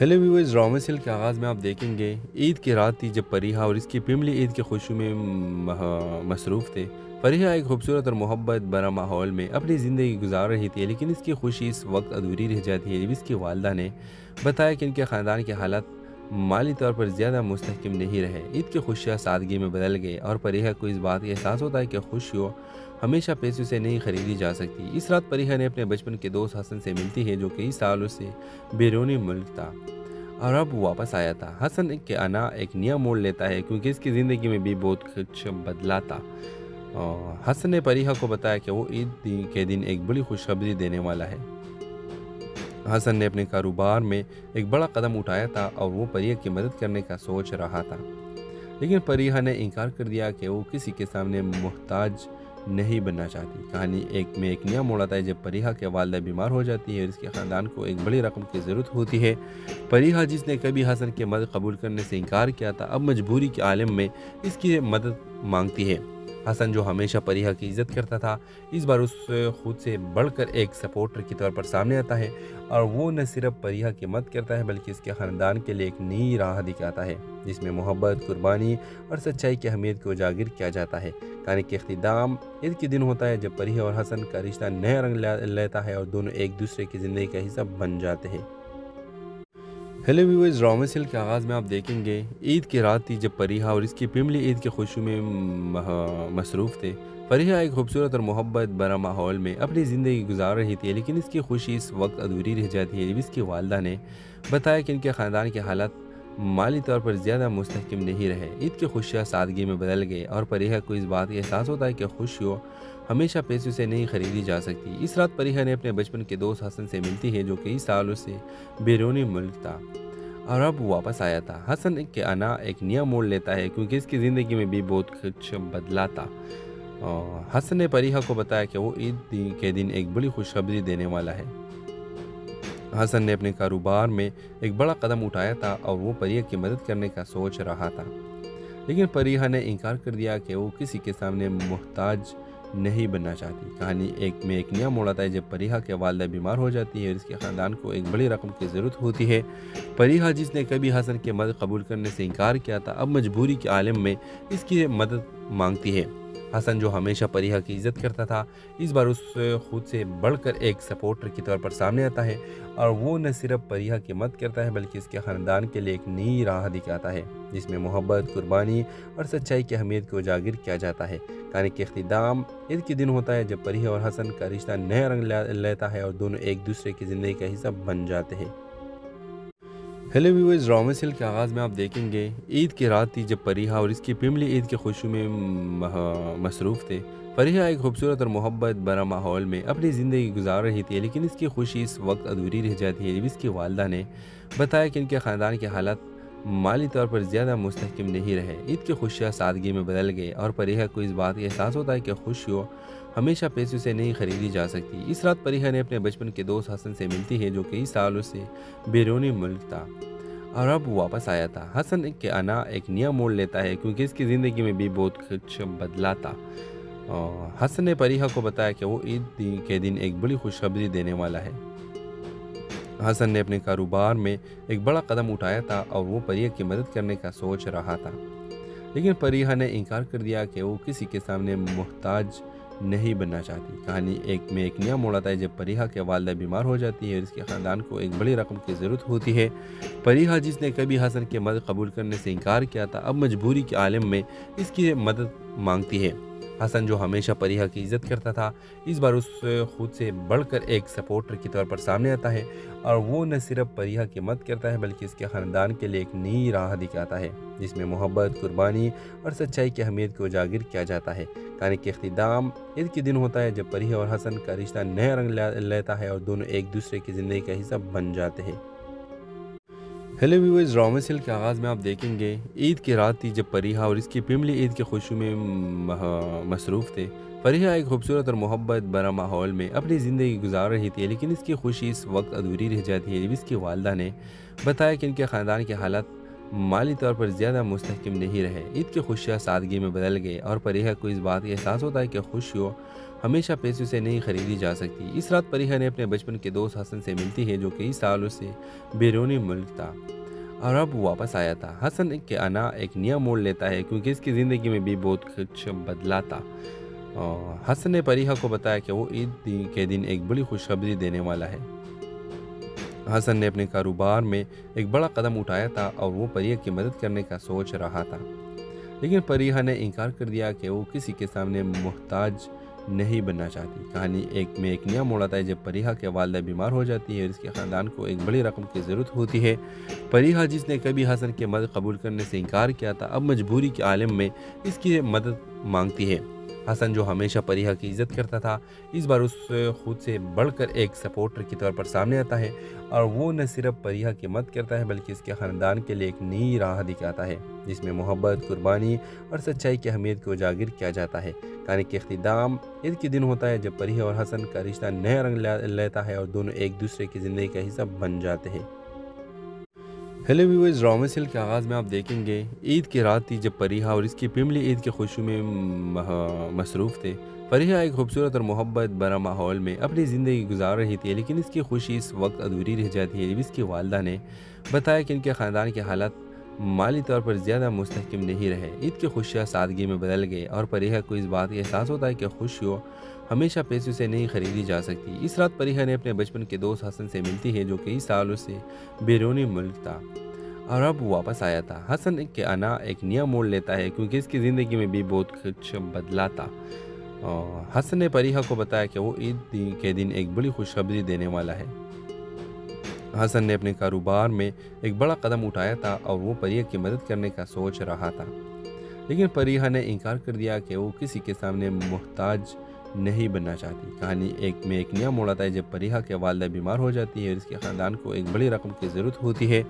Hello viewers, रोमेसिल के आगाज़ में आप देखेंगे ईद की रात थी जब फरीहा और इसकी फैमिली ईद की खुशी में मसरूफ़ थे। फरीहा एक खूबसूरत और मोहब्बत भरा माहौल में अपनी ज़िंदगी गुजार रही थी, लेकिन इसकी खुशी इस वक्त अधूरी रह जाती है जब इसकी वालदा ने बताया कि इनके ख़ानदान के हालात माली तौर पर ज़्यादा मुस्तहकम नहीं रहे। ईद की खुशियाँ सादगी में बदल गई और फरीहा को इस बात का एहसास होता है कि खुशियों हमेशा पैसों से नहीं खरीदी जा सकती। इस रात फरीहा ने अपने बचपन के दोस्त हसन से मिलती है, जो कई सालों से बैरूनी मुल्क था और अब वापस आया था। हसन के आना एक नया मोड़ लेता है क्योंकि इसकी ज़िंदगी में भी बहुत कुछ बदला था। और हसन ने फरीहा को बताया कि वो ईद के दिन एक बड़ी खुशखबरी देने वाला है। हसन ने अपने कारोबार में एक बड़ा कदम उठाया था और वो फरीहा की मदद करने का सोच रहा था, लेकिन फरीहा ने इनकार कर दिया कि वो किसी के सामने मोहताज नहीं बनना चाहती। कहानी एक नया मोड़ आता है जब फरीहा के वालदा बीमार हो जाती है और इसके ख़ानदान को एक बड़ी रकम की ज़रूरत होती है। फरीहा, जिसने कभी हसन की मदद कबूल करने से इनकार किया था, अब मजबूरी के आलम में इसकी मदद मांगती है। हसन, जो हमेशा फरीहा की इज़्ज़त करता था, इस बार उस खुद से बढ़कर एक सपोर्टर के तौर पर सामने आता है और वो न सिर्फ फरीहा की मदद करता है बल्कि इसके ख़ानदान के लिए एक नई राह दिखाता है जिसमें मोहब्बत, कुर्बानी और सच्चाई की अहमियत को उजागर किया जाता है। कहानी के अख्तिताम ईद के दिन होता है जब फरीहा और हसन का रिश्ता नया रंग लेता है और दोनों एक दूसरे की ज़िंदगी का हिस्सा बन जाते हैं। हेलो व्यूअर्स, रोमेसिल के आगाज़ में आप देखेंगे ईद की रात थी जब फरीहा और इसकी फैमिली ईद की खुशी में मसरूफ़ थे। फरीहा एक खूबसूरत और मोहब्बत भरा माहौल में अपनी ज़िंदगी गुजार रही थी, लेकिन इसकी खुशी इस वक्त अधूरी रह जाती है जब इसकी वालदा ने बताया कि इनके ख़ानदान के हालात माली तौर पर ज़्यादा मुस्तहकम नहीं रहे। ईद की खुशियाँ सादगी में बदल गई और फरीहा को इस बात का एहसास होता है कि खुशियों हमेशा पैसों से नहीं खरीदी जा सकती। इस रात फरीहा ने अपने बचपन के दोस्त हसन से मिलती है, जो कई सालों से बैरूनी मुल्क था और अब वापस आया था। हसन के आना एक नया मोड़ लेता है क्योंकि इसकी ज़िंदगी में भी बहुत कुछ बदला था। और हसन ने फरीहा को बताया कि वो ईद के दिन एक बड़ी खुशखबरी देने वाला है। हसन ने अपने कारोबार में एक बड़ा कदम उठाया था और वो फरीहा की मदद करने का सोच रहा था, लेकिन फरीहा ने इनकार कर दिया कि वो किसी के सामने मोहताज नहीं बनना चाहती। कहानी एक नया मोड़ आता है जब फरीहा के वालदा बीमार हो जाती है और इसके ख़ानदान को एक बड़ी रकम की ज़रूरत होती है। फरीहा, जिसने कभी हसन की मदद कबूल करने से इनकार किया था, अब मजबूरी के आलम में इसकी मदद मांगती है। हसन, जो हमेशा फरीहा की इज़्ज़त करता था, इस बार उस खुद से बढ़कर एक सपोर्टर के तौर पर सामने आता है और वो न सिर्फ फरीहा की मदद करता है बल्कि इसके ख़ानदान के लिए एक नई राह दिखाता है जिसमें मोहब्बत, कुर्बानी और सच्चाई की अहमियत को उजागर किया जाता है। कहानी के अख्तिताम ईद के दिन होता है जब फरीहा और हसन का रिश्ता नया रंग लेता है और दोनों एक दूसरे की ज़िंदगी का हिस्सा बन जाते हैं। हेलो व्यूअर्स, रोमेसिल के आगाज़ में आप देखेंगे ईद की रात थी जब फरीहा और इसकी फैमिली ईद की खुशी में मसरूफ़ थे। फरीहा एक खूबसूरत और मोहब्बत भरा माहौल में अपनी ज़िंदगी गुजार रही थी, लेकिन इसकी खुशी इस वक्त अधूरी रह जाती है जब इसकी वालदा ने बताया कि इनके ख़ानदान के हालात माली तौर पर ज़्यादा मुस्तहकम नहीं रहे। ईद की खुशियाँ सादगी में बदल गई और फरीहा को इस बात का एहसास होता है कि खुशियों हमेशा पैसों से नहीं खरीदी जा सकती। इस रात फरीहा ने अपने बचपन के दोस्त हसन से मिलती है, जो कई सालों से बैरूनी मुल्क था और अब वापस आया था। हसन के आना एक नया मोड़ लेता है क्योंकि इसकी ज़िंदगी में भी बहुत कुछ बदला था। और हसन ने फरीहा को बताया कि वो ईद के दिन एक बड़ी खुशखबरी देने वाला है। हसन ने अपने कारोबार में एक बड़ा कदम उठाया था और वो फरीहा की मदद करने का सोच रहा था, लेकिन फरीहा ने इनकार कर दिया कि वो किसी के सामने मोहताज नहीं बनना चाहती। कहानी एक नया मोड़ आता है जब फरीहा के वालदा बीमार हो जाती है और इसके ख़ानदान को एक बड़ी रकम की ज़रूरत होती है। फरीहा, जिसने कभी हसन की मदद कबूल करने से इनकार किया था, अब मजबूरी के आलम में इसकी मदद मांगती है। हसन, जो हमेशा फरीहा की इज़्ज़त करता था, इस बार उस खुद से बढ़कर एक सपोर्टर के तौर पर सामने आता है और वो न सिर्फ फरीहा की मदद करता है बल्कि इसके ख़ानदान के लिए एक नई राह दिखाता है जिसमें मोहब्बत, कुर्बानी और सच्चाई की अहमियत को उजागर किया जाता है। कहानी के अख्तिताम ईद के दिन होता है जब फरीहा और हसन का रिश्ता नया रंग लेता है और दोनों एक दूसरे की ज़िंदगी का हिस्सा बन जाते हैं। हेलो व्यूअर्स, रोमेसिल के आगाज़ में आप देखेंगे ईद की रात थी जब फरीहा और इसकी फैमिली ईद की खुशी में मसरूफ़ थे। फरीहा एक खूबसूरत और मोहब्बत भरा माहौल में अपनी ज़िंदगी गुजार रही थी, लेकिन इसकी खुशी इस वक्त अधूरी रह जाती है जब इसकी वालदा ने बताया कि इनके ख़ानदान के हालात माली तौर पर ज़्यादा मुस्तहकम नहीं रहे। ईद की खुशियाँ सादगी में बदल गई और फरीहा को इस बात का एहसास होता है कि खुशियों हमेशा पैसों से नहीं खरीदी जा सकती। इस रात फरीहा ने अपने बचपन के दोस्त हसन से मिलती है, जो कई सालों से बैरूनी मुल्क था और अब वापस आया था। हसन के आना एक नया मोड़ लेता है, क्योंकि इसकी ज़िंदगी में भी बहुत कुछ बदला था। और हसन ने फरीहा को बताया कि वो ईद के दिन एक बड़ी खुशखबरी देने वाला है। हसन ने अपने कारोबार में एक बड़ा कदम उठाया था और वो फरीहा की मदद करने का सोच रहा था, लेकिन फरीहा ने इनकार कर दिया कि वो किसी के सामने मोहताज नहीं बनना चाहती। कहानी एक नया मोड़ आता है जब फरीहा के वालिदा बीमार हो जाती है और इसके ख़ानदान को एक बड़ी रकम की ज़रूरत होती है। फरीहा, जिसने कभी हसन की मदद कबूल करने से इनकार किया था, अब मजबूरी के आलम में इसकी मदद मांगती है। हसन, जो हमेशा फरीहा की इज़्ज़त करता था, इस बार उस खुद से बढ़कर एक सपोर्टर के तौर पर सामने आता है और वो न सिर्फ फरीहा की मदद करता है बल्कि इसके ख़ानदान के लिए एक नई राह दिखाता है, जिसमें मोहब्बत, कुर्बानी और सच्चाई की अहमियत को उजागर किया जाता है। कहानी के इख्तिताम ईद के दिन होता है जब फरीहा और हसन का रिश्ता नया रंग लेता है और दोनों एक दूसरे की ज़िंदगी का हिस्सा बन जाते हैं। हेलो व्यूअर्स, ड्रामा सीरियल के आगाज़ में आप देखेंगे ईद की रात थी जब फरीहा और इसकी फैमिली ईद की खुशी में मसरूफ़ थे। फरीहा एक खूबसूरत और मोहब्बत भरा माहौल में अपनी ज़िंदगी गुजार रही थी, लेकिन इसकी खुशी इस वक्त अधूरी रह जाती है जब इसकी वालिदा ने बताया कि इनके ख़ानदान के हालात माली तौर पर ज़्यादा मुस्तहकम नहीं रहे। ईद की खुशियाँ सादगी में बदल गई और फरीहा को इस बात का एहसास होता है कि खुशियों हमेशा पैसों से नहीं खरीदी जा सकती। इस रात फरीहा ने अपने बचपन के दोस्त हसन से मिलती है, जो कई सालों से बैरूनी मुल्क था और अब वापस आया था। हसन के आना एक नया मोड़ लेता है, क्योंकि इसकी ज़िंदगी में भी बहुत कुछ बदला था। और हसन ने फरीहा को बताया कि वो ईद के दिन एक बड़ी खुशखबरी देने वाला है। हसन ने अपने कारोबार में एक बड़ा कदम उठाया था और वो फरीहा की मदद करने का सोच रहा था, लेकिन फरीहा ने इनकार कर दिया कि वो किसी के सामने मोहताज नहीं बनना चाहती। कहानी एक नया मोड़ आता है जब फरीहा के वालिदा बीमार हो जाती है और इसके ख़ानदान को एक बड़ी रकम की ज़रूरत होती है।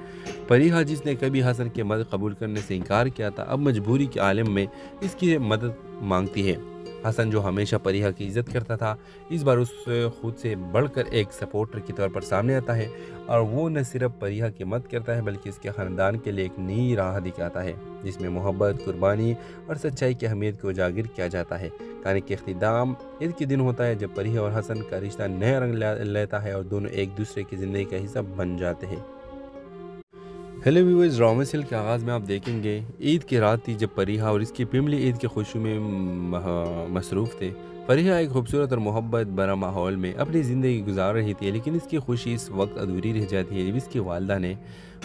फरीहा, जिसने कभी हसन की मदद कबूल करने से इनकार किया था, अब मजबूरी के आलम में इसकी मदद मांगती है। हसन, जो हमेशा फरीहा की इज़्ज़त करता था, इस बार उस खुद से बढ़कर एक सपोर्टर के तौर पर सामने आता है और वो न सिर्फ फरीहा की मदद करता है बल्कि इसके ख़ानदान के लिए एक नई राह दिखाता है, जिसमें मोहब्बत, कुर्बानी और सच्चाई की अहमियत को उजागर किया जाता है। कहानी के इख्तिताम ईद के दिन होता है जब फरीहा और हसन का रिश्ता नया रंग लेता है और दोनों एक दूसरे की ज़िंदगी का हिस्सा बन जाते हैं। हेलो व्यूअर्स, ड्रामा सीरियल के आगाज़ में आप देखेंगे ईद की रात थी जब फरीहा और इसकी फैमिली ईद की खुशी में मसरूफ़ थे। फरीहा एक खूबसूरत और मोहब्बत भरा माहौल में अपनी ज़िंदगी गुजार रही थी, लेकिन इसकी खुशी इस वक्त अधूरी रह जाती है जब इसकी वालिदा ने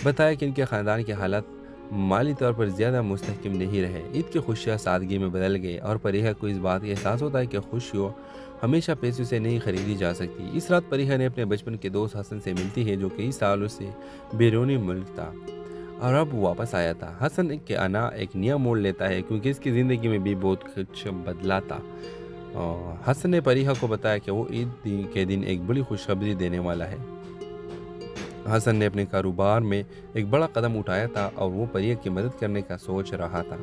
बताया कि इनके ख़ानदान के हालात माली तौर पर ज़्यादा मुस्तहकम नहीं रहे। ईद की खुशियाँ सादगी में बदल गई और फरीहा को इस बात का एहसास होता है कि खुशियों हमेशा पैसों से नहीं खरीदी जा सकती। इस रात फरीहा ने अपने बचपन के दोस्त हसन से मिलती है, जो कई सालों से बैरूनी मुल्क था और अब वापस आया था। हसन के आना एक नया मोड़ लेता है, क्योंकि इसकी ज़िंदगी में भी बहुत कुछ बदला था। और हसन ने फरीहा को बताया कि वो ईद के दिन एक बड़ी खुशखबरी देने वाला है। हसन ने अपने कारोबार में एक बड़ा कदम उठाया था और वो फरीहा की मदद करने का सोच रहा था,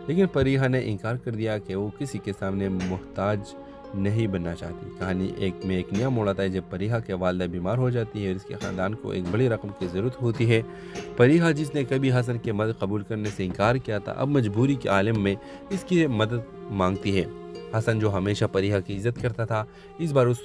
लेकिन फरीहा ने इनकार कर दिया कि वो किसी के सामने मोहताज नहीं बनना चाहती। कहानी एक नया मोड़ आता है जब फरीहा के वालिदा बीमार हो जाती है और इसके ख़ानदान को एक बड़ी रकम की ज़रूरत होती है। फरीहा, जिसने कभी हसन की मदद कबूल करने से इनकार किया था, अब मजबूरी के आलम में इसकी मदद मांगती है। हसन, जो हमेशा फरीहा की इज़्ज़त करता था, इस बार उस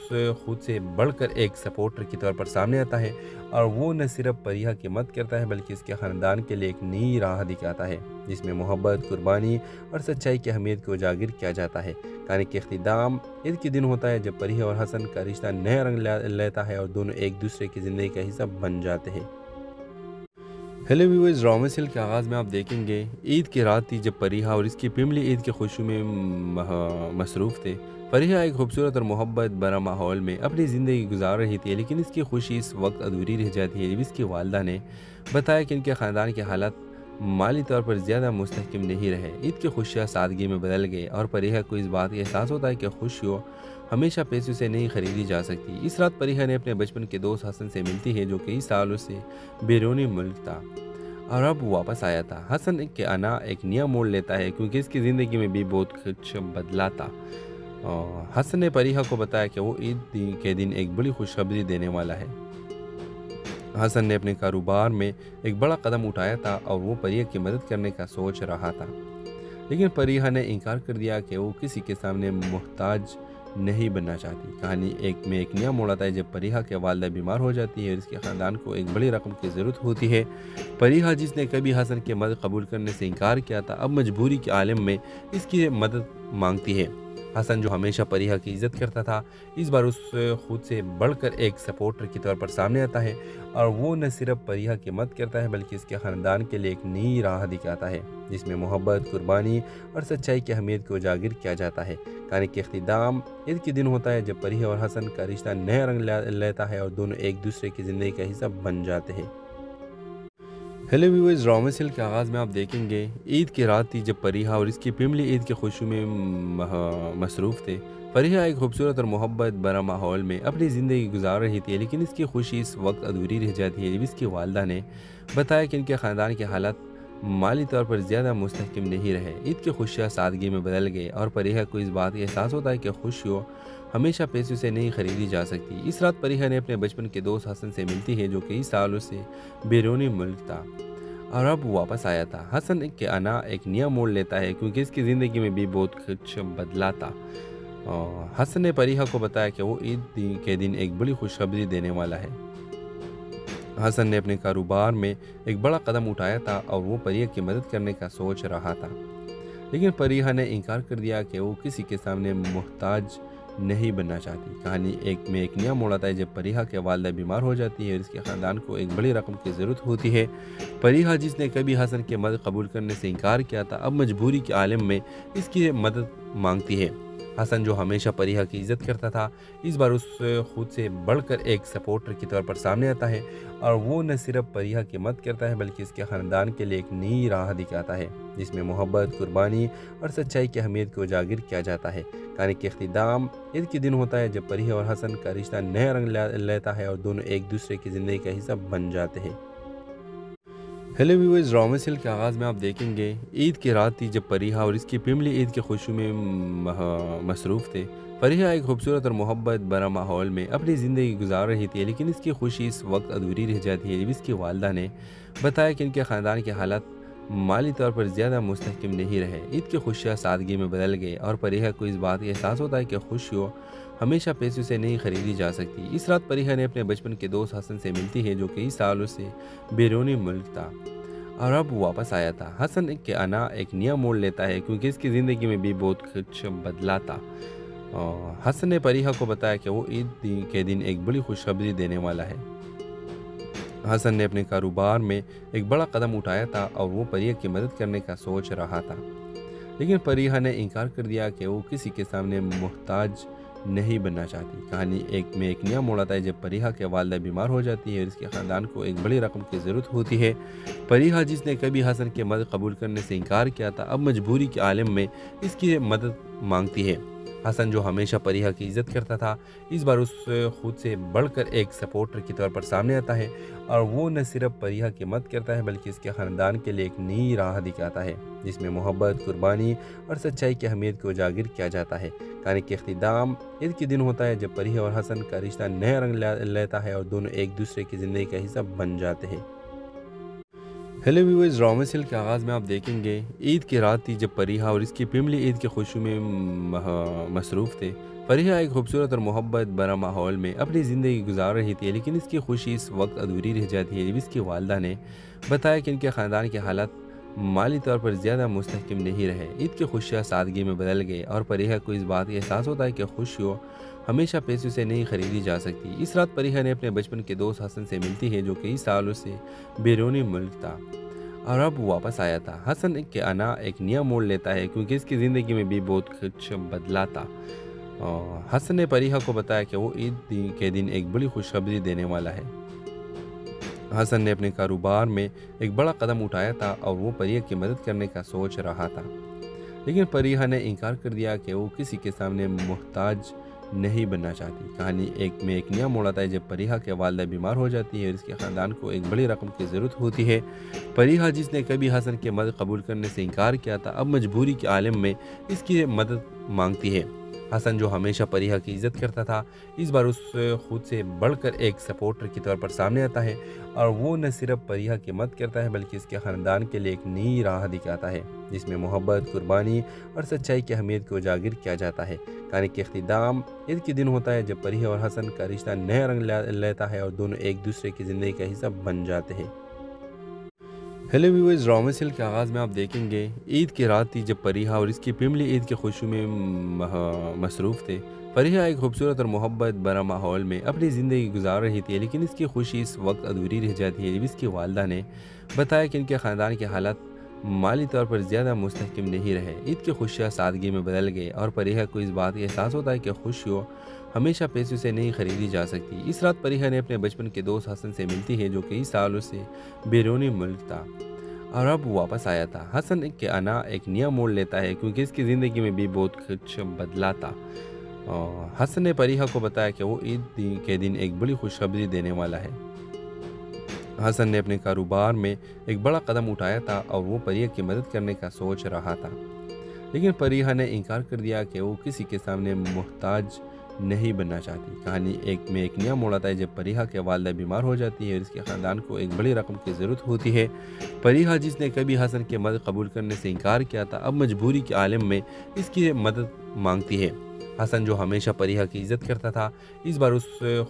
खुद से बढ़कर एक सपोर्टर के तौर पर सामने आता है और वो न सिर्फ फरीहा की मदद करता है बल्कि इसके ख़ानदान के लिए एक नई राह दिखाता है, जिसमें मोहब्बत, कुर्बानी और सच्चाई की अहमियत को उजागर किया जाता है। कहानी के इख्तिताम ईद के दिन होता है जब फरीहा और हसन का रिश्ता नया रंग लेता है और दोनों एक दूसरे की ज़िंदगी का हिस्सा बन जाते हैं। हेलो व्यूअर्स, ड्रामा सीरियल के आगाज़ में आप देखेंगे ईद की रात थी जब फरीहा और इसकी फैमिली ईद की खुशी में मसरूफ़ थे। फरीहा एक खूबसूरत और मोहब्बत भरा माहौल में अपनी ज़िंदगी गुजार रही थी, लेकिन इसकी खुशी इस वक्त अधूरी रह जाती है जब इसकी वालिदा ने बताया कि इनके ख़ानदान के हालात माली तौर पर ज़्यादा मुस्तहकम नहीं रहे। ईद की खुशियाँ सादगी में बदल गई और फरीहा को इस बात का एहसास होता है कि खुशियों हमेशा पैसों से नहीं खरीदी जा सकती। इस रात फरीहा ने अपने बचपन के दोस्त हसन से मिलती है, जो कई सालों से बैरूनी मुल्क था और अब वापस आया था। हसन के आना एक नया मोड़ लेता है, क्योंकि इसकी ज़िंदगी में भी बहुत कुछ बदला था। और हसन ने फरीहा को बताया कि वो ईद के दिन एक बड़ी खुशखबरी देने वाला है। हसन ने अपने कारोबार में एक बड़ा कदम उठाया था और वो फरीहा की मदद करने का सोच रहा था, लेकिन फरीहा ने इनकार कर दिया कि वो किसी के सामने मोहताज नहीं बनना चाहती। कहानी एक नया मोड़ आता है जब परिहा के वालिदा बीमार हो जाती है और इसके ख़ानदान को एक बड़ी रकम की ज़रूरत होती है। परिहा जिसने कभी हसन की मदद कबूल करने से इनकार किया था, अब मजबूरी के आलम में इसकी मदद मांगती है। हसन जो हमेशा परिहा की इज़्ज़त करता था, इस बार उस खुद से बढ़कर एक सपोर्टर के तौर पर सामने आता है और वो न सिर्फ परिहा की मदद करता है बल्कि इसके ख़ानदान के लिए एक नई राह दिखाता है जिसमें मोहब्बत, कुर्बानी और सच्चाई की अहमियत को उजागर किया जाता है। कहानी के इख्तिताम ईद के दिन होता है जब परिहा और हसन का रिश्ता नया रंग लेता है और दोनों एक दूसरे की ज़िंदगी का हिस्सा बन जाते हैं। हेलो व्यूअर्स, ड्रामा सीरियल के आगाज़ में आप देखेंगे ईद की रात थी जब परिहा और इसकी फैमिली ईद की खुशी में मसरूफ़ थे। परिहा एक खूबसूरत और मोहब्बत भरा माहौल में अपनी ज़िंदगी गुजार रही थी, लेकिन इसकी खुशी इस वक्त अधूरी रह जाती है जब इसकी वालदा ने बताया कि इनके ख़ानदान के हालात माली तौर पर ज़्यादा मुस्तहकम नहीं रहे। ईद की खुशियाँ सादगी में बदल गए और परिहा को इस बात का एहसास होता है कि खुशियों हमेशा पैसों से नहीं खरीदी जा सकती। इस रात परिहा ने अपने बचपन के दोस्त हसन से मिलती है जो कई सालों से बैरूनी मुल्क था और अब वापस आया था। हसन के आना एक नया मोड़ लेता है क्योंकि इसकी ज़िंदगी में भी बहुत कुछ बदला था। हसन ने परिहा को बताया कि वो ईद के दिन एक बड़ी खुशखबरी देने वाला है। हसन ने अपने कारोबार में एक बड़ा कदम उठाया था और वो परिहा की मदद करने का सोच रहा था, लेकिन परिहा ने इनकार कर दिया कि वो किसी के सामने मोहताज नहीं बनना चाहती। कहानी एक नया मोड़ आता है जब परिहा के वालिदा बीमार हो जाती है और इसके ख़ानदान को एक बड़ी रकम की ज़रूरत होती है। परिहा जिसने कभी हसन की मदद कबूल करने से इनकार किया था, अब मजबूरी के आलम में इसकी मदद मांगती है। हसन जो हमेशा परिहा की इज़्ज़त करता था, इस बार उस खुद से बढ़कर एक सपोर्टर के तौर पर सामने आता है और वो न सिर्फ परिहा की मदद करता है बल्कि इसके ख़ानदान के लिए एक नई राह दिखाता है जिसमें मोहब्बत, कुर्बानी और सच्चाई की अहमियत को उजागर किया जाता है। कहानी के इख्तिताम ईद के दिन होता है जब परिहा और हसन का रिश्ता नया रंग लेता है और दोनों एक दूसरे की ज़िंदगी का हिस्सा बन जाते हैं। हेलो व्यूअर्स, ड्रामा सीरियल के आगाज़ में आप देखेंगे ईद की रात थी जब परिहा और इसकी फैमिली ईद की खुशी में मसरूफ़ थे। परिहा एक खूबसूरत और मोहब्बत भरा माहौल में अपनी ज़िंदगी गुजार रही थी, लेकिन इसकी खुशी इस वक्त अधूरी रह जाती है जब इसकी वालदा ने बताया कि इनके ख़ानदान के हालात माली तौर पर ज़्यादा मुस्तहकम नहीं रहे। ईद की खुशियाँ सादगी में बदल गए और परिहा को इस बात का एहसास होता है कि खुशियों हमेशा पैसों से नहीं खरीदी जा सकती। इस रात परिहा ने अपने बचपन के दोस्त हसन से मिलती है जो कई सालों से बैरूनी मुल्क था और अब वापस आया था। हसन के आना एक नया मोड़ लेता है क्योंकि इसकी ज़िंदगी में भी बहुत कुछ बदला था। हसन ने परिहा को बताया कि वो ईद के दिन एक बड़ी खुशखबरी देने वाला है। हसन ने अपने कारोबार में एक बड़ा कदम उठाया था और वो परिहा की मदद करने का सोच रहा था, लेकिन परिहा ने इनकार कर दिया कि वो किसी के सामने मोहताज नहीं बनना चाहती। कहानी एक नया मोड़ आता है जब परिहा के वालिदा बीमार हो जाती है और इसके ख़ानदान को एक बड़ी रकम की ज़रूरत होती है। परिहा जिसने कभी हसन की मदद कबूल करने से इनकार किया था, अब मजबूरी के आलम में इसकी मदद मांगती है। हसन जो हमेशा परिहा की इज़्ज़त करता था, इस बार उस खुद से बढ़कर एक सपोर्टर के तौर पर सामने आता है और वो न सिर्फ परिहा की मदद करता है बल्कि इसके ख़ानदान के लिए एक नई राह दिखाता है जिसमें मोहब्बत, कुर्बानी और सच्चाई की अहमियत को उजागर किया जाता है। कहानी के इख्तिताम ईद के दिन होता है जब परिहा और हसन का रिश्ता नया रंग लेता है और दोनों एक दूसरे की ज़िंदगी का हिस्सा बन जाते हैं। हेलो व्यूअर्स, ड्रामा सीरियल के आगाज़ में आप देखेंगे ईद की रात थी जब परिहा और इसकी फैमिली ईद की खुशी में मसरूफ़ थे। परिहा एक खूबसूरत और मोहब्बत भरा माहौल में अपनी ज़िंदगी गुजार रही थी, लेकिन इसकी खुशी इस वक्त अधूरी रह जाती है जब इसकी वालदा ने बताया कि इनके ख़ानदान के हालात माली तौर पर ज़्यादा मुस्तहकम नहीं रहे। ईद की खुशियाँ सादगी में बदल गए और परिहा को इस बात का एहसास होता है कि खुशियों हमेशा पैसों से नहीं खरीदी जा सकती। इस रात परिहा ने अपने बचपन के दोस्त हसन से मिलती है जो कई सालों से बैरूनी मुल्क था और अब वापस आया था। हसन के आना एक नया मोड़ लेता है क्योंकि इसकी ज़िंदगी में भी बहुत कुछ बदला था। हसन ने परिहा को बताया कि वो ईद के दिन एक बड़ी खुशखबरी देने वाला है। हसन ने अपने कारोबार में एक बड़ा कदम उठाया था और वो परिहा की मदद करने का सोच रहा था, लेकिन परिहा ने इनकार कर दिया कि वो किसी के सामने मोहताज नहीं बनना चाहती। कहानी एक नया मोड़ आता है जब परिहा के वालिदा बीमार हो जाती है और इसके ख़ानदान को एक बड़ी रकम की ज़रूरत होती है। परिहा जिसने कभी हसन की मदद कबूल करने से इनकार किया था, अब मजबूरी के आलम में इसकी मदद मांगती है। हसन जो हमेशा फरीहा की इज्जत करता था, इस बार उस खुद से बढ़कर एक सपोर्टर के तौर पर सामने आता है और वो न सिर्फ फरीहा की मदद करता है बल्कि इसके ख़ानदान के लिए एक नई राह दिखाता है जिसमें मोहब्बत, कुर्बानी और सच्चाई की अहमियत को उजागर किया जाता है। कहानी के अख्तिताम ईद के दिन होता है जब फरीहा और हसन का रिश्ता नया रंग लेता है और दोनों एक दूसरे की ज़िंदगी का हिस्सा बन जाते हैं। हेलो व्यूअर्स, ड्रामा सीरियल के आगाज़ में आप देखेंगे ईद की रात थी जब फरीहा और इसकी फैमिली ईद की खुशी में मसरूफ़ थे। फरीहा एक खूबसूरत और मोहब्बत भरा माहौल में अपनी ज़िंदगी गुजार रही थी, लेकिन इसकी खुशी इस वक्त अधूरी रह जाती है जब इसकी वालदा ने बताया कि इनके ख़ानदान के हालात माली तौर पर ज़्यादा मुस्तहकम नहीं रहे। ईद की खुशियाँ सादगी में बदल गए और फरीहा को इस बात का एहसास होता है कि खुशियों हमेशा पैसों से नहीं खरीदी जा सकती। इस रात फरीहा ने अपने बचपन के दोस्त हसन से मिलती है जो कई सालों से बैरूनी मुल्क था और अब वापस आया था। हसन के आना एक नया मोड़ लेता है क्योंकि इसकी ज़िंदगी में भी बहुत कुछ बदला था। हसन ने फरीहा को बताया कि वो ईद के दिन एक बड़ी खुशखबरी देने वाला है। हसन ने अपने कारोबार में एक बड़ा कदम उठाया था और वो फरीहा की मदद करने का सोच रहा था, लेकिन फरीहा ने इनकार कर दिया कि वो किसी के सामने मोहताज नहीं बनना चाहती। कहानी एक नया मोड़ आता है जब फरीहा के वालदा बीमार हो जाती है और इसके ख़ानदान को एक बड़ी रकम की ज़रूरत होती है। फरीहा जिसने कभी हसन की मदद कबूल करने से इनकार किया था, अब मजबूरी के आलम में इसकी मदद मांगती है। हसन जो हमेशा फरीहा की इज्जत करता था, इस बार उस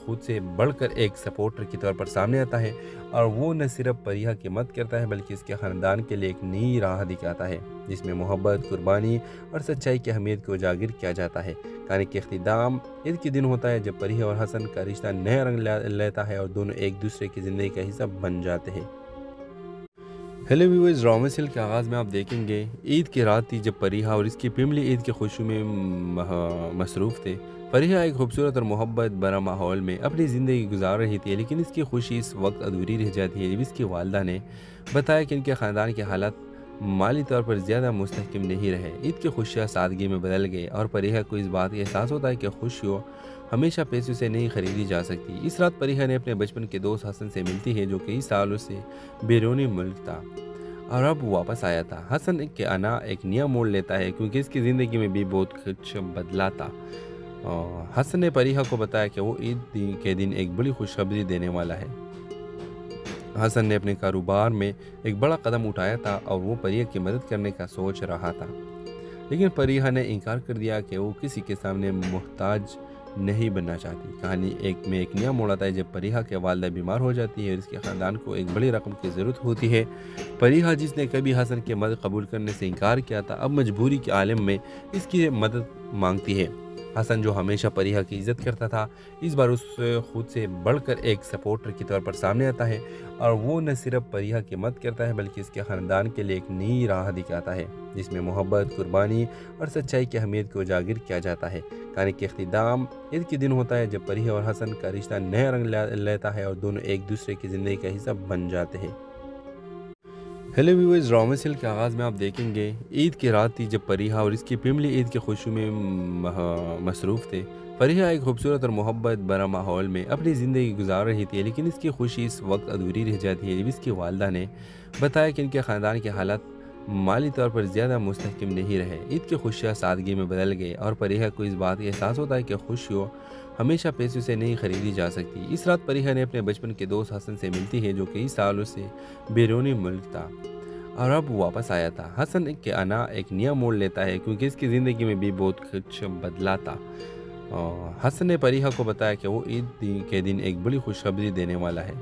खुद से बढ़कर एक सपोर्टर के तौर पर सामने आता है और वो न सिर्फ फरीहा की मदद करता है बल्कि इसके ख़ानदान के लिए एक नई राह दिखाता है जिसमें मोहब्बत, कुर्बानी और सच्चाई की अहमियत को उजागर किया जाता है। कहानी के अख्तिताम ईद के दिन होता है जब फरीहा और हसन का रिश्ता नया रंग लेता है और दोनों एक दूसरे की ज़िंदगी का हिस्सा बन जाते हैं। हेलो व्यूअर्स, ड्रामा सीरियल के आगाज़ में आप देखेंगे ईद की रात थी जब फरीहा और इसकी फैमिली ईद की खुशी में मसरूफ़ थे। फरीहा एक खूबसूरत और मोहब्बत भरा माहौल में अपनी ज़िंदगी गुजार रही थी, लेकिन इसकी खुशी इस वक्त अधूरी रह जाती है जब इसकी वालदा ने बताया कि इनके ख़ानदान के हालात माली तौर पर ज़्यादा मुस्तहकम नहीं रहे। ईद की खुशियाँ सादगी में बदल गए और फरीहा को इस बात का एहसास होता है कि खुशियों हमेशा पैसों से नहीं खरीदी जा सकती। इस रात फरीहा ने अपने बचपन के दोस्त हसन से मिलती है जो कई सालों से बैरूनी मुल्क था और अब वापस आया था। हसन के आना एक नया मोड़ लेता है क्योंकि इसकी ज़िंदगी में भी बहुत कुछ बदला था। हसन ने फरीहा को बताया कि वो ईद के दिन एक बड़ी खुशखबरी देने वाला है। हसन ने अपने कारोबार में एक बड़ा कदम उठाया था और वो फरीहा की मदद करने का सोच रहा था, लेकिन फरीहा ने इनकार कर दिया कि वो किसी के सामने मोहताज नहीं बनना चाहती। कहानी एक नया मोड़ आता है जब फरीहा के वालदा बीमार हो जाती है और इसके ख़ानदान को एक बड़ी रकम की ज़रूरत होती है। फरीहा जिसने कभी हसन की मदद कबूल करने से इनकार किया था, अब मजबूरी के आलम में इसकी मदद मांगती है। हसन जो हमेशा फरीहा की इज्जत करता था, इस बार उस खुद से बढ़कर एक सपोर्टर के तौर पर सामने आता है और वो न सिर्फ फरीहा की मदद करता है बल्कि इसके ख़ानदान के लिए एक नई राह दिखाता है जिसमें मोहब्बत, कुर्बानी और सच्चाई की अहमियत को उजागर किया जाता है। कहानी के अख्तिताम ईद के दिन होता है जब फरीहा और हसन का रिश्ता नया रंग लेता है और दोनों एक दूसरे की ज़िंदगी का हिस्सा बन जाते हैं। हेलो व्यूअर्स, ड्रामा सीरियल के आगाज़ में आप देखेंगे ईद की रात थी जब फरीहा और इसकी फैमिली ईद की खुशी में मसरूफ़ थे। फरीहा एक खूबसूरत और मोहब्बत भरा माहौल में अपनी ज़िंदगी गुजार रही थी, लेकिन इसकी खुशी इस वक्त अधूरी रह जाती है जब इसकी वालदा ने बताया कि इनके ख़ानदान के हालात माली तौर पर ज़्यादा मुस्तहकम नहीं रहे। ईद की खुशियाँ सादगी में बदल गए और फरीहा को इस बात का एहसास होता है कि खुशियों हमेशा पैसों से नहीं खरीदी जा सकती। इस रात फरीहा ने अपने बचपन के दोस्त हसन से मिलती है जो कई सालों से बैरूनी मुल्क था और अब वापस आया था। हसन के आना एक नया मोड़ लेता है क्योंकि इसकी ज़िंदगी में भी बहुत कुछ बदला था। हसन ने फरीहा को बताया कि वो ईद के दिन एक बड़ी खुशखबरी देने वाला है।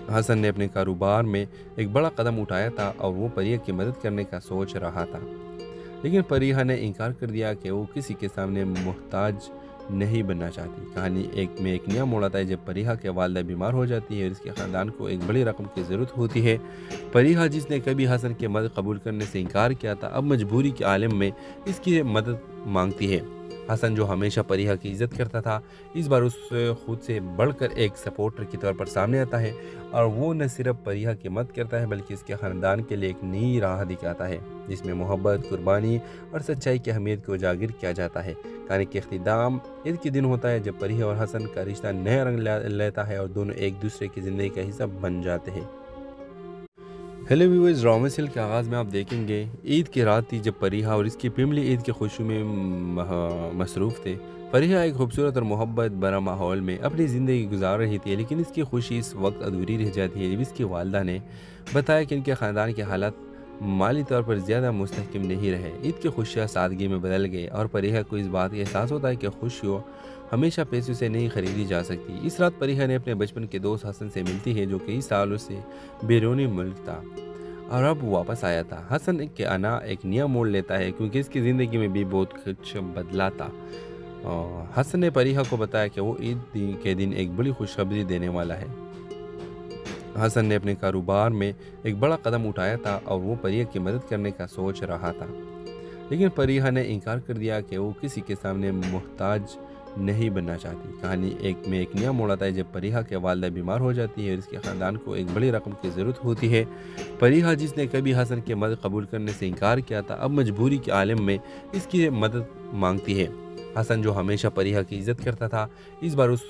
हसन ने अपने कारोबार में एक बड़ा कदम उठाया था और वो फरीहा की मदद करने का सोच रहा था, लेकिन फरीहा ने इनकार कर दिया कि वो किसी के सामने मोहताज नहीं बनना चाहती। कहानी एक नया मोड़ आता है जब फरीहा के वालदा बीमार हो जाती है और इसके ख़ानदान को एक बड़ी रकम की ज़रूरत होती है। फरीहा जिसने कभी हसन की मदद कबूल करने से इनकार किया था, अब मजबूरी के आलम में इसकी मदद मांगती है। हसन जो हमेशा फरीहा की इज्जत करता था, इस बार उस खुद से बढ़कर एक सपोर्टर के तौर पर सामने आता है और वो न सिर्फ फरीहा की मदद करता है बल्कि इसके ख़ानदान के लिए एक नई राह दिखाता है जिसमें मोहब्बत, कुर्बानी और सच्चाई की अहमियत को उजागर किया जाता है। कहानी के अख्तिताम ईद के दिन होता है जब फरीहा और हसन का रिश्ता नया रंग लेता है और दोनों एक दूसरे की ज़िंदगी का हिस्सा बन जाते हैं। हेलो व्यूअर्स, ड्रामा सीरियल के आगाज़ में आप देखेंगे ईद की रात थी जब फरीहा और इसकी फैमिली ईद की खुशी में मसरूफ़ थे। फरीहा एक खूबसूरत और मोहब्बत भरा माहौल में अपनी ज़िंदगी गुजार रही थी, लेकिन इसकी खुशी इस वक्त अधूरी रह जाती है जब इसकी वालदा ने बताया कि इनके ख़ानदान के हालात माली तौर पर ज़्यादा मुस्तहकम नहीं रहे। ईद की खुशियाँ सादगी में बदल गए और फरीहा को इस बात का एहसास होता है कि खुशियों हमेशा पैसों से नहीं खरीदी जा सकती। इस रात फरीहा ने अपने बचपन के दोस्त हसन से मिलती है, जो कई सालों से बैरूनी मुल्क था और अब वापस आया था। हसन के आना एक नया मोड़ लेता है क्योंकि इसकी ज़िंदगी में भी बहुत कुछ बदला था। हसन ने फरीहा को बताया कि वो के दिन एक बड़ी खुशखबरी देने वाला है। हसन ने अपने कारोबार में एक बड़ा कदम उठाया था और वो फरीहा की मदद करने का सोच रहा था, लेकिन फरीहा ने इनकार कर दिया कि वो किसी के सामने मोहताज नहीं बनना चाहती। कहानी एक नया मोड़ आता है जब फरीहा के वालदा बीमार हो जाती है और इसके ख़ानदान को एक बड़ी रकम की ज़रूरत होती है। फरीहा, जिसने कभी हसन की मदद कबूल करने से इनकार किया था, अब मजबूरी के आलम में इसकी मदद मांगती है। हसन, जो हमेशा फरीहा की इज़्ज़त करता था, इस बार उस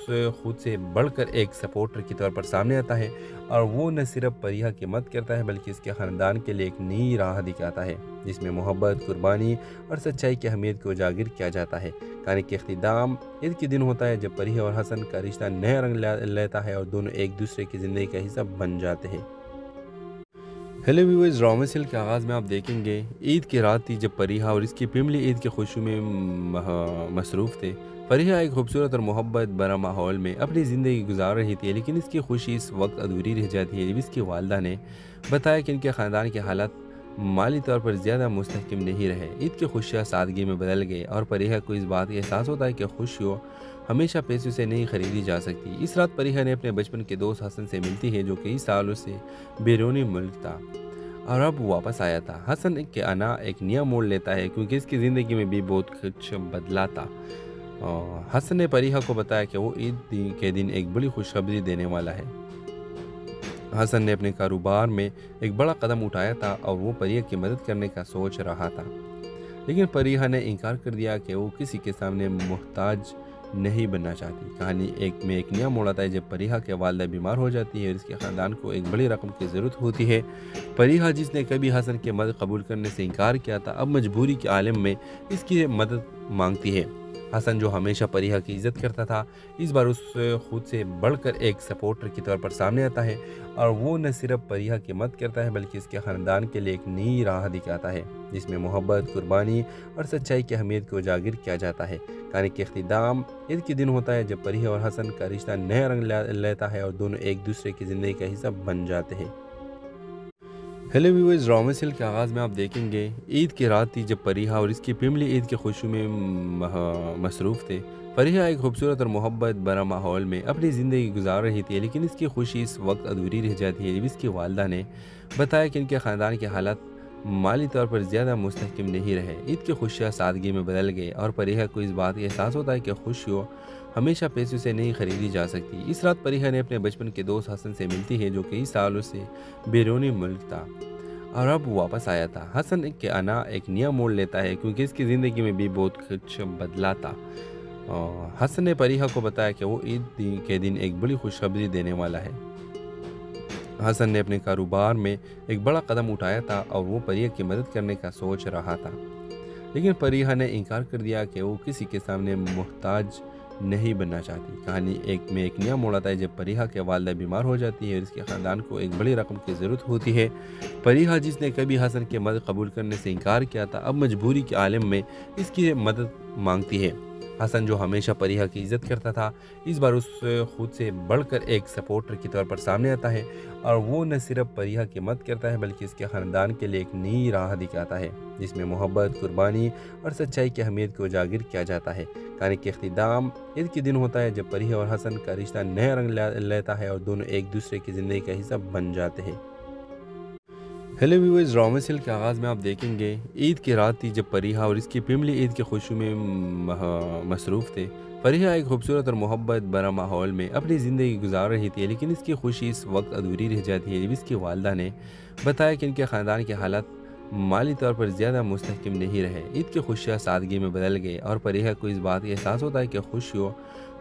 खुद से बढ़कर एक सपोर्टर के तौर पर सामने आता है और वो न सिर्फ फरीहा की मदद करता है बल्कि इसके ख़ानदान के लिए एक नई राह दिखाता है जिसमें मोहब्बत, कुर्बानी और सच्चाई की अहमियत को उजागर किया जाता है। कहानी के अख्तिताम ईद के दिन होता है जब फरीहा और हसन का रिश्ता नया रंग लेता है और दोनों एक दूसरे की ज़िंदगी का हिस्सा बन जाते हैं। हेलो व्यूअर्स, ड्रामा सीरियल के आगाज़ में आप देखेंगे ईद की रात थी जब फरीहा और इसकी फैमिली ईद की खुशी में मसरूफ़ थे। फरीहा एक खूबसूरत और मोहब्बत भरा माहौल में अपनी ज़िंदगी गुजार रही थी, लेकिन इसकी खुशी इस वक्त अधूरी रह जाती है जब इसकी वालदा ने बताया कि इनके ख़ानदान के हालात माली तौर पर ज़्यादा मुस्तहकम नहीं रहे। ईद की खुशियाँ सादगी में बदल गए और फरीहा को इस बात का एहसास होता है कि खुशियों हमेशा पैसों से नहीं खरीदी जा सकती। इस रात फरीहा ने अपने बचपन के दोस्त हसन से मिलती है, जो कई सालों से बैरूनी मुल्क था और अब वापस आया था। हसन के आना एक नया मोड़ लेता है क्योंकि इसकी ज़िंदगी में भी बहुत कुछ बदला था। हसन ने फरीहा को बताया कि वो ईद के दिन एक बड़ी खुशखबरी देने वाला है। हसन ने अपने कारोबार में एक बड़ा कदम उठाया था और वो फरीहा की मदद करने का सोच रहा था, लेकिन फरीहा ने इनकार कर दिया कि वो किसी के सामने मोहताज नहीं बनना चाहती। कहानी एक नया मोड़ आता है जब फरीहा के वालदा बीमार हो जाती है और इसके ख़ानदान को एक बड़ी रकम की ज़रूरत होती है। फरीहा, जिसने कभी हसन की मदद कबूल करने से इनकार किया था, अब मजबूरी के आलम में इसकी मदद मांगती है। हसन, जो हमेशा फरीहा की इज़्ज़त करता था, इस बार उस खुद से बढ़कर एक सपोर्टर के तौर पर सामने आता है और वो न सिर्फ फरीहा की मदद करता है बल्कि इसके ख़ानदान के लिए एक नई राह दिखाता है जिसमें मोहब्बत, कुर्बानी और सच्चाई की अहमियत को उजागर किया जाता है। कहानी के अख्तिताम ईद के दिन होता है जब फरीहा और हसन का रिश्ता नया रंग लेता है और दोनों एक दूसरे की ज़िंदगी का हिस्सा बन जाते हैं। हेलो व्यूअर्स, ड्रामा सीरियल के आगाज़ में आप देखेंगे ईद की रात थी जब फरीहा और इसकी फैमिली ईद की खुशी में मसरूफ़ थे। फरीहा एक खूबसूरत और मोहब्बत भरा माहौल में अपनी ज़िंदगी गुजार रही थी, लेकिन इसकी खुशी इस वक्त अधूरी रह जाती है जब इसकी वालदा ने बताया कि इनके ख़ानदान के हालात माली तौर पर ज़्यादा मुस्तहकम नहीं रहे। ईद की खुशियाँ सादगी में बदल गए और फरीहा को इस बात का एहसास होता है कि खुशियों हमेशा पैसों से नहीं खरीदी जा सकती। इस रात फरीहा ने अपने बचपन के दोस्त हसन से मिलती है, जो कई सालों से बैरूनी मुल्क था और अब वापस आया था। हसन के आना एक नया मोड़ लेता है क्योंकि इसकी ज़िंदगी में भी बहुत कुछ बदला था। हसन ने फरीहा को बताया कि वो ईद के दिन एक बड़ी खुशखबरी देने वाला है। हसन ने अपने कारोबार में एक बड़ा कदम उठाया था और वो फरीहा की मदद करने का सोच रहा था, लेकिन फरीहा ने इनकार कर दिया कि वो किसी के सामने मोहताज नहीं बनना चाहती। कहानी एक नया मोड़ आता है जब फरीहा के वालदा बीमार हो जाती है और इसके ख़ानदान को एक बड़ी रकम की ज़रूरत होती है। फरीहा, जिसने कभी हसन की मदद कबूल करने से इनकार किया था, अब मजबूरी के आलम में इसकी मदद मांगती है। हसन, जो हमेशा फरीहा की इज़्ज़त करता था, इस बार उस खुद से बढ़कर एक सपोर्टर के तौर पर सामने आता है और वो न सिर्फ फरीहा की मदद करता है बल्कि इसके ख़ानदान के लिए एक नई राह दिखाता है जिसमें मोहब्बत, कुर्बानी और सच्चाई की अहमियत को उजागर किया जाता है। कहानी के अख्तिताम ईद के दिन होता है जब फरीहा और हसन का रिश्ता नया रंग लेता है और दोनों एक दूसरे की ज़िंदगी का हिस्सा बन जाते हैं। हेलो व्यूअर्स, ड्रामा सीरियल के आगाज़ में आप देखेंगे ईद की रात थी जब फरीहा और इसकी फैमिली ईद की खुशी में मसरूफ़ थे। फरीहा एक खूबसूरत और मोहब्बत भरा माहौल में अपनी ज़िंदगी गुजार रही थी, लेकिन इसकी खुशी इस वक्त अधूरी रह जाती है जब इसकी वालदा ने बताया कि इनके ख़ानदान के हालात माली तौर पर ज़्यादा मुस्तहकम नहीं रहे। ईद की खुशियाँ सादगी में बदल गई और फरीहा को इस बात का एहसास होता है कि खुशियों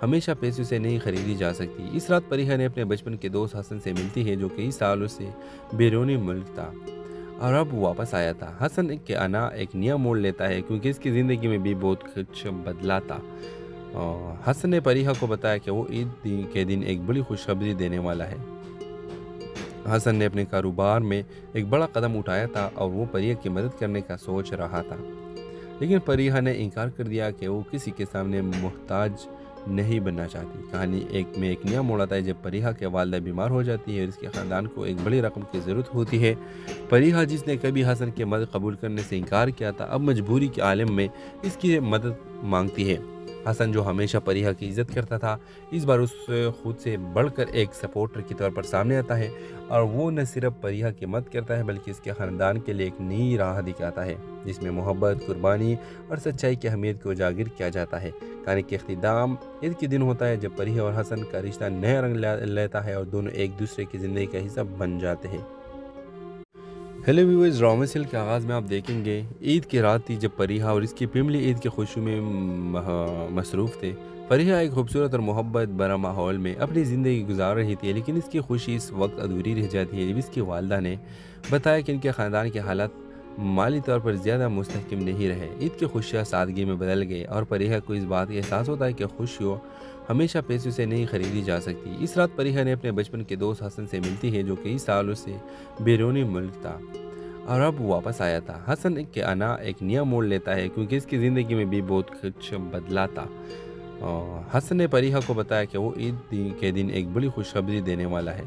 हमेशा पैसों से नहीं खरीदी जा सकती। इस रात फरीहा ने अपने बचपन के दोस्त हसन से मिलती है, जो कई सालों से बैरूनी मुल्क था और अब वापस आया था। हसन के आना एक नया मोड़ लेता है क्योंकि इसकी ज़िंदगी में भी बहुत कुछ बदला था। हसन ने फरीहा को बताया कि वो के दिन एक बड़ी खुशखबरी देने वाला है। हसन ने अपने कारोबार में एक बड़ा कदम उठाया था और वो फरीहा की मदद करने का सोच रहा था, लेकिन फरीहा ने इनकार कर दिया कि वो किसी के सामने मोहताज नहीं बनना चाहती। कहानी एक नया मोड़ आता है जब फरीहा के वालिदा बीमार हो जाती है और इसके ख़ानदान को एक बड़ी रकम की ज़रूरत होती है। फरीहा, जिसने कभी हसन की मदद कबूल करने से इनकार किया था, अब मजबूरी के आलम में इसकी मदद मांगती है। हसन, जो हमेशा फरीहा की इज़्ज़त करता था, इस बार उस खुद से बढ़कर एक सपोर्टर के तौर पर सामने आता है और वो न सिर्फ फरीहा की मदद करता है बल्कि इसके ख़ानदान के लिए एक नई राह दिखाता है जिसमें मोहब्बत, कुर्बानी और सच्चाई की अहमियत को उजागर किया जाता है। कहानी के अख्तिताम ईद के दिन होता है जब फरीहा और हसन का रिश्ता नया रंग लेता है और दोनों एक दूसरे की ज़िंदगी का हिस्सा बन जाते हैं। हेलो व्यूअर्स, ड्रामा सीरियल के आगाज़ में आप देखेंगे ईद की रात थी जब फरीहा और इसकी फैमिली ईद की खुशी में मसरूफ़ थे। फरीहा एक खूबसूरत और मोहब्बत भरा माहौल में अपनी ज़िंदगी गुजार रही थी, लेकिन इसकी खुशी इस वक्त अधूरी रह जाती है जब इसकी वालिदा ने बताया कि इनके ख़ानदान के हालात माली तौर पर ज़्यादा मुस्तहकम नहीं रहे। ईद की खुशियाँ सादगी में बदल गई और फरीहा को इस बात का एहसास होता है कि खुशियों हमेशा पैसों से नहीं खरीदी जा सकती। इस रात फरीहा ने अपने बचपन के दोस्त हसन से मिलती है, जो कई सालों से बैरूनी मुल्क था और अब वापस आया था। हसन के आना एक नया मोड़ लेता है क्योंकि इसकी ज़िंदगी में भी बहुत कुछ बदला था। हसन ने फरीहा को बताया कि वो ईद के दिन एक बड़ी खुशखबरी देने वाला है।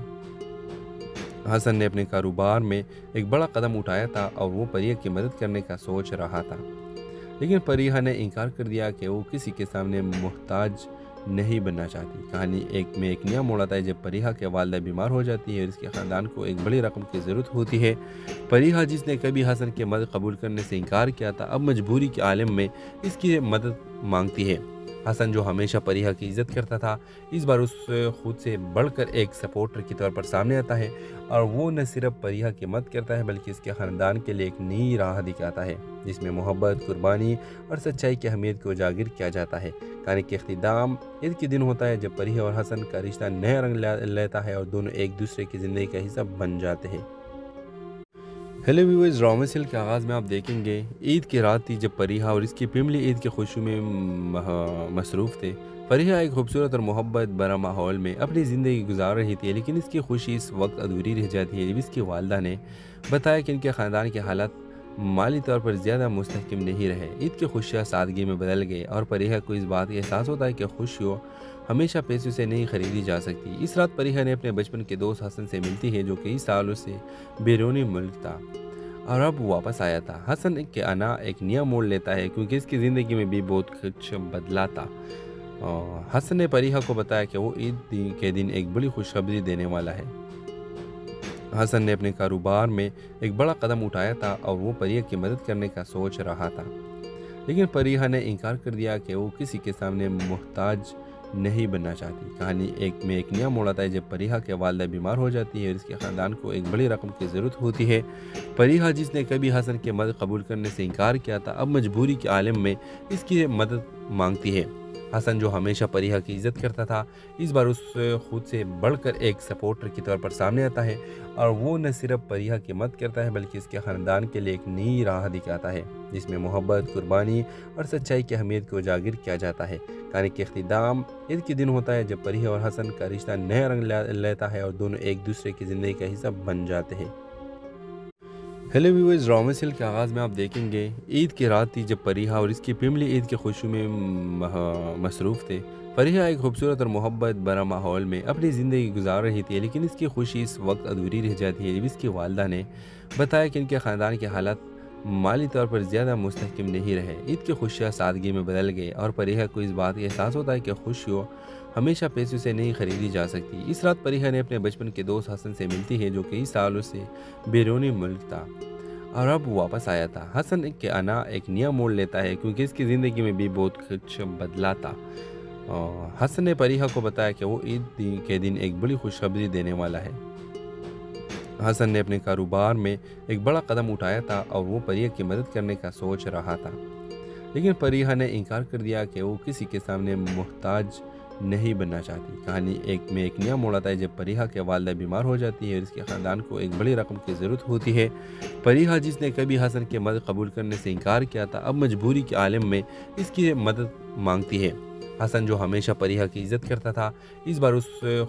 हसन ने अपने कारोबार में एक बड़ा कदम उठाया था और वो फरीहा की मदद करने का सोच रहा था, लेकिन फरीहा ने इनकार कर दिया कि वो किसी के सामने मोहताज नहीं बनना चाहती। कहानी एक नया मोड़ आता है जब फरीहा के वालिदा बीमार हो जाती है और इसके ख़ानदान को एक बड़ी रकम की ज़रूरत होती है। फरीहा, जिसने कभी हसन की मदद कबूल करने से इनकार किया था, अब मजबूरी के आलम में इसकी मदद मांगती है। हसन, जो हमेशा फरीहा की इज़्ज़त करता था, इस बार उस खुद से बढ़कर एक सपोर्टर के तौर पर सामने आता है और वो न सिर्फ फरीहा की मदद करता है बल्कि इसके ख़ानदान के लिए एक नई राह दिखाता है जिसमें मोहब्बत, कुर्बानी और सच्चाई की अहमियत को उजागर किया जाता है। कहानी के अख्तिताम ईद के दिन होता है जब फरीहा और हसन का रिश्ता नया रंग लेता है और दोनों एक दूसरे की ज़िंदगी का हिस्सा बन जाते हैं। हेलो व्यूअर्स, ड्रामा सीरियल के आगाज़ में आप देखेंगे ईद की रात थी जब फरीहा और इसकी फैमिली ईद की खुशी में मसरूफ़ थे। फरीहा एक खूबसूरत और मोहब्बत भरा माहौल में अपनी ज़िंदगी गुजार रही थी, लेकिन इसकी खुशी इस वक्त अधूरी रह जाती है जब इसकी वालिदा ने बताया कि इनके ख़ानदान के हालात माली तौर पर ज़्यादा मुस्तहकम नहीं रहे। ईद की खुशियाँ सादगी में बदल गई और फरीहा को इस बात का एहसास होता है कि खुशियों हमेशा पैसों से नहीं खरीदी जा सकती। इस रात फरीहा ने अपने बचपन के दोस्त हसन से मिलती है, जो कई सालों से बैरूनी मुल्क था और अब वापस आया था। हसन के आना एक नया मोड़ लेता है क्योंकि इसकी ज़िंदगी में भी बहुत कुछ बदला था। हसन ने फरीहा को बताया कि वो ईद के दिन एक बड़ी खुशखबरी देने वाला है। हसन ने अपने कारोबार में एक बड़ा कदम उठाया था और वो फरीहा की मदद करने का सोच रहा था, लेकिन फरीहा ने इनकार कर दिया कि वो किसी के सामने मोहताज नहीं बनना चाहती। कहानी एक नया मोड़ आता है जब फरीहा के वालिदा बीमार हो जाती है और इसके ख़ानदान को एक बड़ी रकम की ज़रूरत होती है। फरीहा, जिसने कभी हसन की मदद कबूल करने से इनकार किया था, अब मजबूरी के आलम में इसकी मदद मांगती है। हसन, जो हमेशा फरीहा की इज़्ज़त करता था, इस बार उस खुद से बढ़कर एक सपोर्टर के तौर पर सामने आता है और वो न सिर्फ फरीहा की मदद करता है बल्कि इसके ख़ानदान के लिए एक नई राह दिखाता है जिसमें मोहब्बत, कुर्बानी और सच्चाई की अहमियत को उजागर किया जाता है। कहानी के अख्तिताम ईद के दिन होता है जब फरीहा और हसन का रिश्ता नया रंग लेता है और दोनों एक दूसरे की ज़िंदगी का हिस्सा बन जाते हैं। हेलो व्यूअर्स, ड्रामा सीरियल के आगाज़ में आप देखेंगे ईद की रात थी जब फरीहा और इसकी फैमिली ईद की खुशी में मसरूफ़ थे। फरीहा एक खूबसूरत और मोहब्बत भरा माहौल में अपनी ज़िंदगी गुजार रही थी, लेकिन इसकी खुशी इस वक्त अधूरी रह जाती है जब इसकी वालिदा ने बताया कि इनके ख़ानदान के हालात माली तौर पर ज़्यादा मुस्तहकम नहीं रहे। ईद की खुशियाँ सादगी में बदल गई और फरीहा को इस बात का एहसास होता है कि खुशियों हमेशा पैसों से नहीं खरीदी जा सकती। इस रात फरीहा ने अपने बचपन के दोस्त हसन से मिलती है, जो कई सालों से बैरूनी मुल्क था और अब वापस आया था। हसन के आना एक नया मोड़ लेता है क्योंकि इसकी ज़िंदगी में भी बहुत कुछ बदला था। हसन ने फरीहा को बताया कि वो ईद के दिन एक बड़ी खुशखबरी देने वाला है। हसन ने अपने कारोबार में एक बड़ा कदम उठाया था और वो परिया की मदद करने का सोच रहा था। लेकिन परिया ने इनकार कर दिया कि वो किसी के सामने मोहताज नहीं बनना चाहती। कहानी एक नया मोड़ आता है जब परिया के वालिदा बीमार हो जाती है और इसके ख़ानदान को एक बड़ी रकम की ज़रूरत होती है। परिया जिसने कभी हसन की मदद कबूल करने से इनकार किया था, अब मजबूरी के आलम में इसकी मदद मांगती है। हसन जो हमेशा परिहा की इज्जत करता था, इस बार उस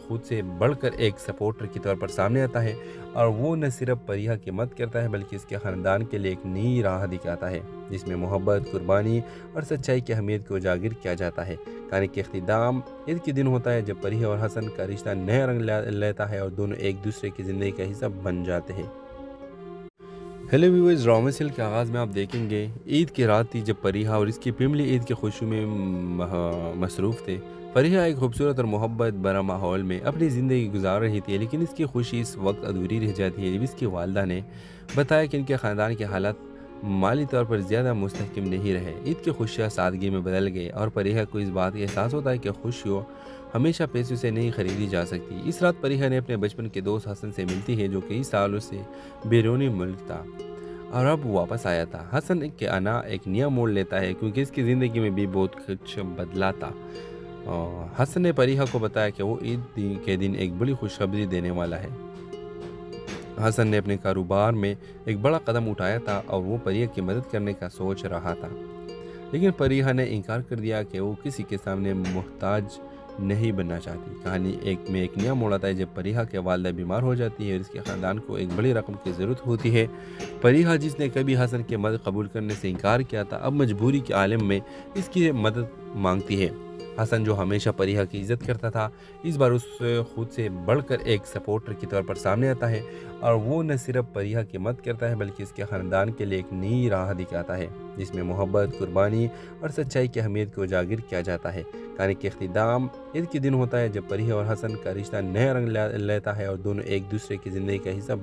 खुद से बढ़कर एक सपोर्टर के तौर पर सामने आता है और वो न सिर्फ परिहा की मदद करता है बल्कि इसके ख़ानदान के लिए एक नई राह दिखाता है जिसमें मोहब्बत, कुर्बानी और सच्चाई की अहमियत को उजागर किया जाता है। कहानी के अख्तिताम ईद के दिन होता है जब परिहा और हसन का रिश्ता नया रंग लेता है और दोनों एक दूसरे की ज़िंदगी का हिस्सा बन जाते हैं। हेलो व्यूअर्स, ड्रामा सीरियल के आगाज़ में आप देखेंगे ईद की रात थी जब परिहा और इसकी फैमिली ईद की खुशी में मसरूफ़ थे। परिहा एक खूबसूरत और मोहब्बत भरा माहौल में अपनी ज़िंदगी गुजार रही थी, लेकिन इसकी खुशी इस वक्त अधूरी रह जाती है जब इसकी वालदा ने बताया कि इनके ख़ानदान के हालात माली तौर पर ज़्यादा मुस्तहकम नहीं रहे। ईद की खुशियाँ सादगी में बदल गए और परिहा को इस बात का एहसास होता है कि खुशियों हमेशा पैसों से नहीं खरीदी जा सकती। इस रात परिहा ने अपने बचपन के दोस्त हसन से मिलती है जो कई सालों से बैरूनी मुल्क था और अब वापस आया था। हसन के आना एक नया मोड़ लेता है क्योंकि इसकी ज़िंदगी में भी बहुत कुछ बदला था। हसन ने परिहा को बताया कि वो ईद के दिन एक बड़ी खुशखबरी देने वाला है। हसन ने अपने कारोबार में एक बड़ा कदम उठाया था और वो परिया की मदद करने का सोच रहा था। लेकिन परिहा ने इनकार कर दिया कि वो किसी के सामने मोहताज नहीं बनना चाहती। कहानी एक नया मोड़ आता है जब परिहा के वालिदा बीमार हो जाती है और इसके ख़ानदान को एक बड़ी रकम की ज़रूरत होती है। परिहा जिसने कभी हसन की मदद कबूल करने से इनकार किया था, अब मजबूरी के आलम में इसकी मदद मांगती है। हसन जो हमेशा परिहा की इज्जत करता था, इस बार उस खुद से बढ़कर एक सपोर्टर के तौर पर सामने आता है और वो न सिर्फ परिहा की मदद करता है बल्कि इसके ख़ानदान के लिए एक नई राह दिखाता है जिसमें मोहब्बत, कुर्बानी और सच्चाई की अहमियत को उजागर किया जाता है। कहानी के अख्तिताम ईद के दिन होता है जब परिहा और हसन का रिश्ता नया रंग लेता है और दोनों एक दूसरे की ज़िंदगी का हिस्सा